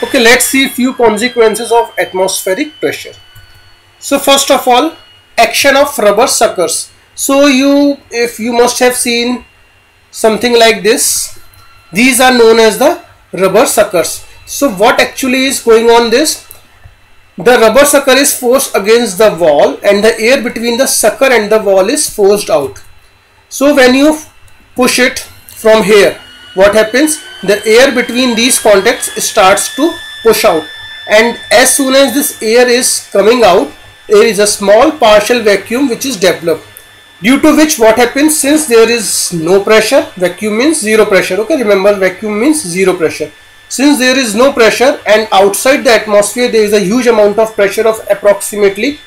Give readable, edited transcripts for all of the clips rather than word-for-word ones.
Okay, let's see a few consequences of atmospheric pressure. So first of all, action of rubber suckers. So if you must have seen something like this, these are known as the rubber suckers. So what actually is going on this? The rubber sucker is forced against the wall and the air between the sucker and the wall is forced out. So when you push it from here, what happens? The air between these contacts starts to push out, and as soon as this air is coming out, there is a small partial vacuum which is developed, due to which what happens, since there is no pressure, vacuum means zero pressure. Okay, remember, vacuum means zero pressure. Since there is no pressure and outside the atmosphere there is a huge amount of pressure of approximately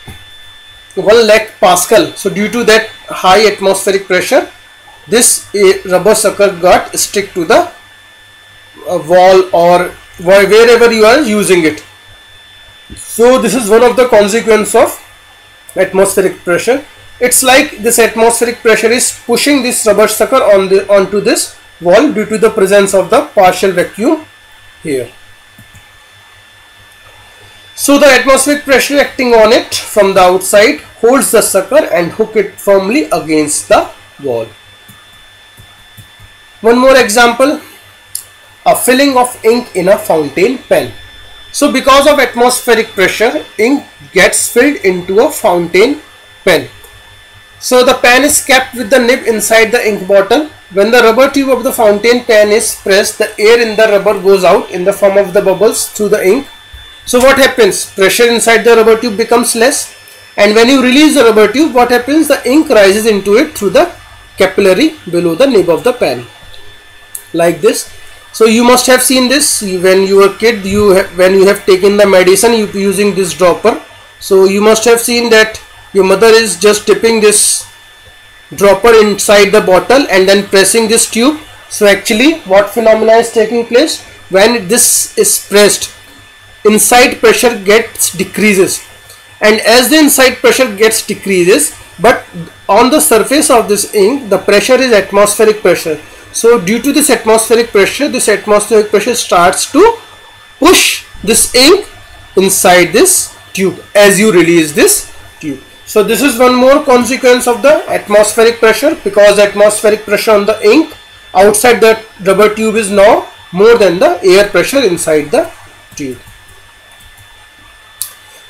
1 lakh Pascal. So due to that high atmospheric pressure, this rubber sucker got stick to the wall or wherever you are using it. So this is one of the consequences of atmospheric pressure. It's like this atmospheric pressure is pushing this rubber sucker onto this wall due to the presence of the partial vacuum here. So the atmospheric pressure acting on it from the outside holds the sucker and hook it firmly against the wall. One more example, a filling of ink in a fountain pen. So because of atmospheric pressure, ink gets filled into a fountain pen. So the pen is kept with the nib inside the ink bottle. When the rubber tube of the fountain pen is pressed, the air in the rubber goes out in the form of the bubbles through the ink. So what happens? Pressure inside the rubber tube becomes less, and when you release the rubber tube, what happens? The ink rises into it through the capillary below the nib of the pen, like this. So you must have seen this when you were a kid, when you have taken the medicine, you using this dropper. So you must have seen that your mother is just dipping this dropper inside the bottle and then pressing this tube. So actually what phenomena is taking place? When this is pressed, inside pressure gets decreases, and as the inside pressure gets decreases, but on the surface of this ink the pressure is atmospheric pressure. So due to this atmospheric pressure starts to push this ink inside this tube as you release this tube. So this is one more consequence of the atmospheric pressure, because atmospheric pressure on the ink outside the rubber tube is now more than the air pressure inside the tube.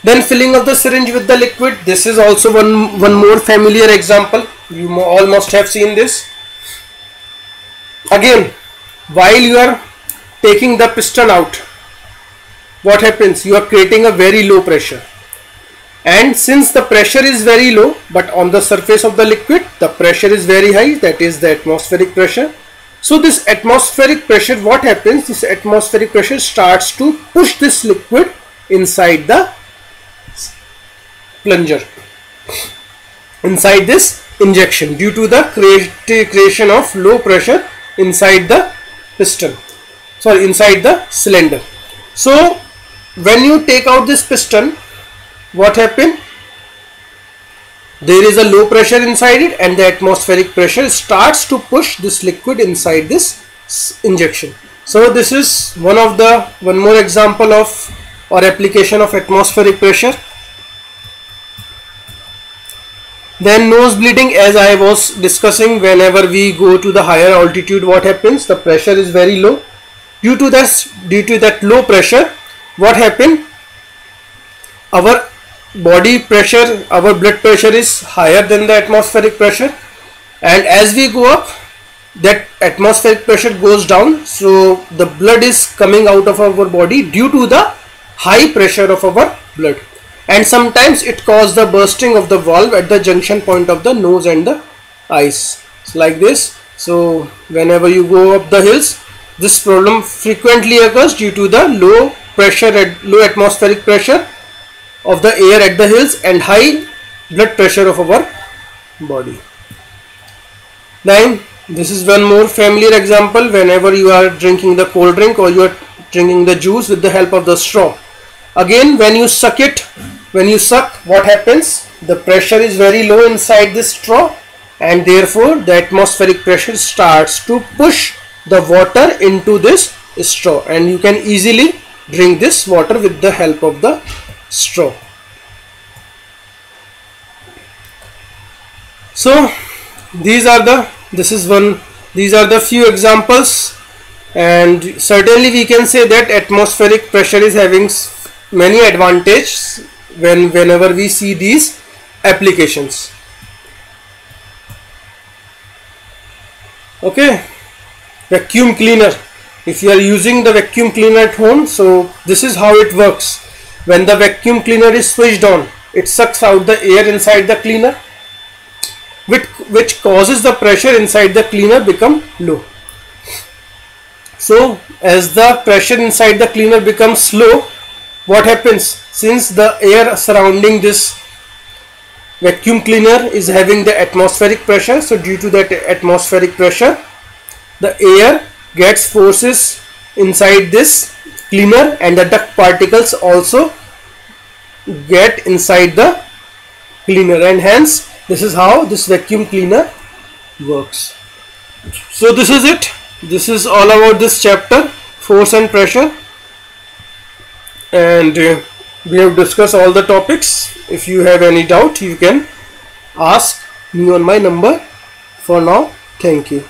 Then filling of the syringe with the liquid. This is also one more familiar example. You all must have seen this. Again, while you are taking the piston out, what happens? You are creating a very low pressure, and since the pressure is very low but on the surface of the liquid the pressure is very high, that is the atmospheric pressure. So this atmospheric pressure, what happens? This atmospheric pressure starts to push this liquid inside the plunger, inside this injection, due to the creation of low pressure inside the piston, inside the cylinder. So when you take out this piston, what happens? There is a low pressure inside it and the atmospheric pressure starts to push this liquid inside this injection. So this is one more example of or application of atmospheric pressure. Then nose bleeding, as I was discussing, whenever we go to the higher altitude, what happens? The pressure is very low. Due to that low pressure, what happens? Our body pressure, our blood pressure is higher than the atmospheric pressure, and as we go up, that atmospheric pressure goes down. So the blood is coming out of our body due to the high pressure of our blood. And sometimes it causes the bursting of the valve at the junction point of the nose and the eyes. It's like this. So whenever you go up the hills, this problem frequently occurs due to the low atmospheric pressure of the air at the hills and high blood pressure of our body. Then this is one more familiar example. Whenever you are drinking the cold drink or you are drinking the juice with the help of the straw, again when you suck, what happens? The pressure is very low inside this straw, and therefore the atmospheric pressure starts to push the water into this straw, and you can easily drink this water with the help of the straw. So these are the few examples, and certainly we can say that atmospheric pressure is having many advantages whenever we see these applications. Okay, vacuum cleaner. If you are using the vacuum cleaner at home, so this is how it works. When the vacuum cleaner is switched on, it sucks out the air inside the cleaner, which causes the pressure inside the cleaner become low. So as the pressure inside the cleaner becomes low, what happens? Since the air surrounding this vacuum cleaner is having the atmospheric pressure, so due to that atmospheric pressure, the air gets forces inside this cleaner, and the dust particles also get inside the cleaner, and hence this is how this vacuum cleaner works. So this is it. This is all about this chapter, force and pressure, and we have discussed all the topics. If you have any doubt, you can ask me on my number. For now, thank you.